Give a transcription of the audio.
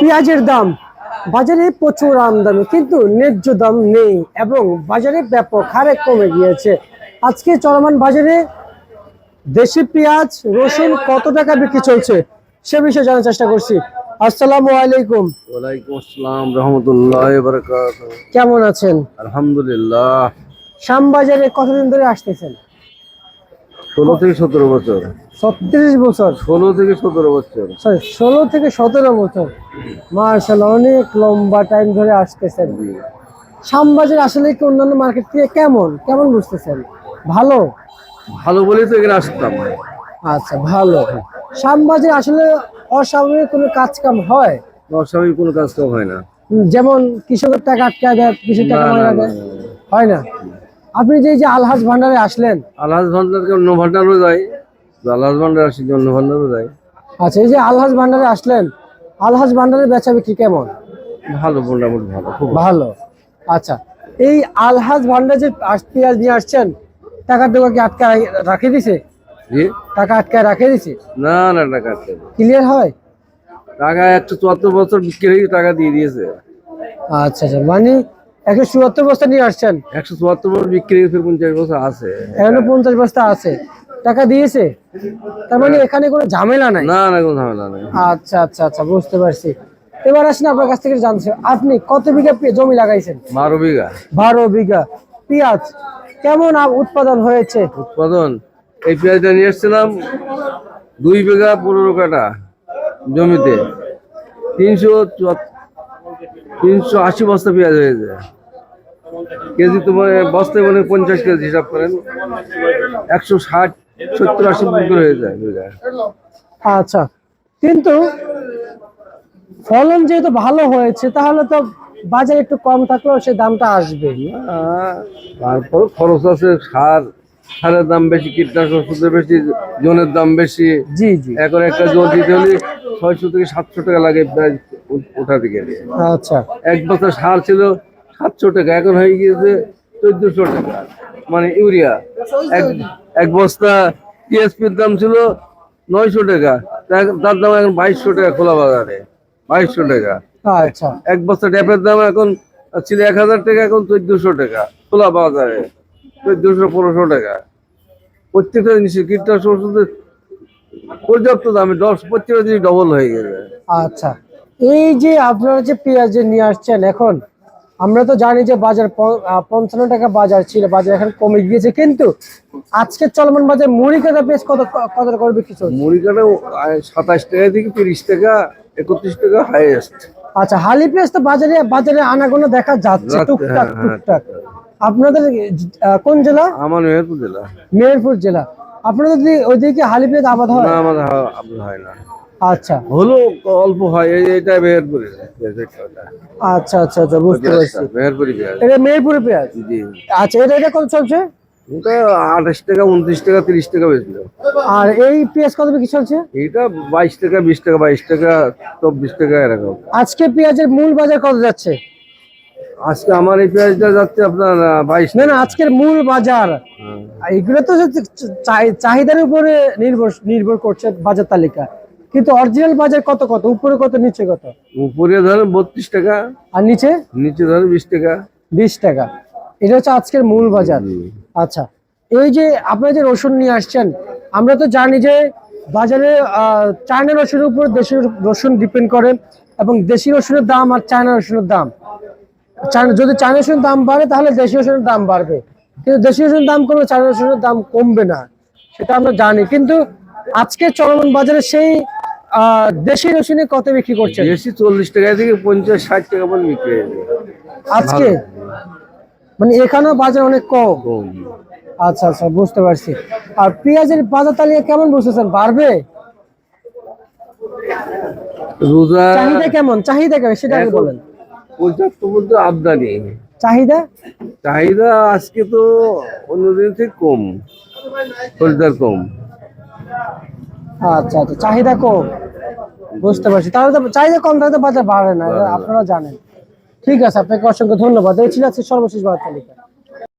পেঁয়াজের দাম বাজারে প্রচুর আমদানি, কিন্তু ন্যায্য দাম নেই এবং বাজারে ব্যাপক হারে কমে গিয়েছে। আজকে চলমান বাজারে দেশি পেঁয়াজ রসুন কত টাকা বিক্রি চলছে সে বিষয়ে জানার চেষ্টা করছি। আসসালামু আলাইকুম। ওয়ালাইকুম আসসালাম রাহমাতুল্লাহি ওয়া বারাকাতুহু। কেমন আছেন? আলহামদুলিল্লাহ। শ্যামবাজারে কতদিন ধরে আসতেছেন? 16 থেকে 17 বছর। 36 বছর? 16 থেকে 17 বছর। সরি, 16 থেকে 17 বছর। মাশাআল্লাহ, অনেক লম্বা টাইম ধরে আসতেছেন। শ্যামবাজার আসলে কি অন্যান্য মার্কেট থেকে কেমন কেমন বুঝতেছেন? ভালো? ভালো বলেই তো এখানে আসতাম। আচ্ছা, ভালো। শ্যামবাজার আসলে অস্বাভাবিক কোনো কাজ কাম হয়? অস্বাভাবিক কোনো কাজ তো হয় না। যেমন কৃষকের টাকা আটকায় দেয়, কৃষির টাকা মারা দেয়, হয় না? আপনি যে আলহাজ ভান্ডারে আসলেন, আলহাজ ভান্ডারকে অন্য ভান্ডারও যায়, আলহাজ ভান্ডার আসি অন্য ভান্ডারও যায়। আচ্ছা, এই যে আলহাজ ভান্ডারে আসলেন, আলহাজ ভান্ডারের বেচা বিক্রি কেমন? ভালো, মোটামুটি ভালো, খুব ভালো। আচ্ছা, এই আলহাজ ভান্ডার যে পেঁয়াজ নিয়ে আসছেন, টাকার দোকান কি আটকায় রাখে দিছে? জি? টাকা আটকায় রাখে দিছে? না না, টাকা ক্লিয়ার হয়? টাকা 174 বছর বিক্রি হয়ে টাকা দিয়ে দিয়েছে। আচ্ছা আচ্ছা, মানে 174 বস্তা নিয়ে আসছেন, 174 বছর বিক্রি হয়ে 50 বছর আছে, এখনো 50 বস্তা আছে, টাকা দিয়েছে। তার মানে এখানে কোনো ঝামেলা নাই? না না, কোনো ঝামেলা নাই। আচ্ছা আচ্ছা আচ্ছা, বুঝতে পারছি। এবার আসেন, আপনার কাছ থেকে জানছি, আপনি কত বিঘা জমি লাগাইছেন? 12 বিঘা। 12 বিঘা। পেঁয়াজ কেমন উৎপাদন হয়েছে? উৎপাদন, এই পেঁয়াজটা নিয়ে এসেছিলাম 2 বিঘা 15 কাঠা জমিতে, 380 বস্তা পেঁয়াজ হয়েছে। কেজি তোমার বস্তায় মানে 50 কেজি হিসাব করেন, 160, 70, 80 বিক্রি হয়ে যায় বিঘা। আচ্ছা, কিন্তু ফলন যেহেতু ভালো হয়েছে, তাহলে তো বাজার একটু কম থাকলেও সে দামটা আসবে। তারপর খরচ আছে, সারের দাম বেশি, কীটনাশক ওষুধের বেশি, জনের দাম বেশি। জি জি। এখন একটা জন দিতে হলে 600 থেকে 700 টাকা লাগে প্রায় উঠাতে গেলে। আচ্ছা, এক বছর সার ছিল 700 টাকা, এখন হয়ে গিয়েছে 1400 টাকা, মানে ইউরিয়া। এক বস্তা টিএসপির দাম ছিল 900 টাকা, তার দাম এখন 2200 টাকা খোলা বাজারে, 2200 টাকা। আচ্ছা। এক বস্তা ট্যাপের দাম এখন ছিল 1000 টাকা, এখন 1400 টাকা খোলা বাজারে, 1400-1500 টাকা। প্রত্যেকটা জিনিসের কীটনাশক ওষুধের পর্যাপ্ত দামে প্রত্যেকটা জিনিস ডবল হয়ে গেছে। আচ্ছা, এই যে আপনারা যে পেঁয়াজ নিয়ে আসছেন, এখন আমরা তো জানি যে বাজার 55 টাকা বাজার ছিল, বাজার এখন কমে গিয়েছে, কিন্তু আজকে চলমান বাজার মুড়ি কাটা পেঁয়াজ কত কত করে বিক্রি চলছে? মুড়ি কাটা 27 টাকা থেকে 30 টাকা, 31 টাকা হাইয়েস্ট। আচ্ছা, হালি পেঁয়াজ তো বাজারে বাজারে আনাগোনা দেখা যাচ্ছে টুকটাক টুকটাক। আপনাদের কোন জেলা? আমার মেহেরপুর জেলা। মেহেরপুর জেলা। আপনাদের ওইদিকে হালি পেঁয়াজ আবাদ হয়? না, আমাদের আবাদ হয় না। আচ্ছা, হলো অল্প হয়, এটা মেহেরপুরে। আচ্ছা আচ্ছা আচ্ছা, বুঝতে পারছি। মেহেরপুরি পেঁয়াজ। এটা মেহেরপুরের পেঁয়াজ? জি। আচ্ছা, এটা কত চলছে? ওটা 28 টাকা, 29 টাকা, 30 টাকা বেচলো। আর এই পেঁয়াজ কত বিক্রি চলছে? এটা 22 টাকা, 20 টাকা, 22 টাকা, 24 টাকা এরকম। আজকে পেঁয়াজের মূল বাজার কত যাচ্ছে? আজকে আমার এই পেঁয়াজটা যাচ্ছে আপনার 22। না না, আজকের মূল বাজার। এগুলো তো চাহিদার উপরে নির্ভর করছে বাজার তালিকা, কিন্তু অরিজিনাল বাজার কত কত, উপরে কত নিচে কত? উপরে ধরেন 32 টাকা, আর নিচে? নিচে ধরেন 20 টাকা। 20 টাকা, এটা হচ্ছে আজকের মূল বাজার। আচ্ছা, এই যে আপনারা যে রসুন নিয়ে আসছেন, আমরা তো জানি যে বাজারে চায়না রসুনের উপর দেশি রসুন ডিপেন্ড করে, এবং দেশি রসুনের দাম আর চায়না রসুনের দাম, যদি চায়না রসুনের দাম বাড়ে তাহলে দেশি রসুনের দাম বাড়বে, কিন্তু দেশি রসুনের দাম কমবে, চায়না রসুনের দাম কমবে না, সেটা আমরা জানি। কিন্তু আজকে চলমান বাজারে সেই দেশি রসুনে কত বিক্রি করছে? দেশি 40 টাকা থেকে 50-60 টাকা পর্যন্ত বিক্রি হয়েছে আজকে, মানে এখানেও বাজার অনেক কম। আচ্ছা আচ্ছা, বুঝতে পারছি। আর পেঁয়াজের বাজার তালিকা কেমন বুঝতেছেন, বাড়বে? রোজা চাহিদা কেমন, চাহিদা কেমন সেটা আগে বলেন। পর্যাপ্ত বলতে আমদানি, চাহিদা চাহিদা আজকে তো অন্যদিন থেকে কম, খরিদ্দার কম। আচ্ছা আচ্ছা, চাহিদা কম, বুঝতে পারছি। তাহলে তো চাহিদা কম থাকলে বাজার বাড়ে না, আপনারা জানেন। ঠিক আছে, আপনাকে অসংখ্য ধন্যবাদ। এই ছিল আজকে সর্বশেষ বাজার তালিকা।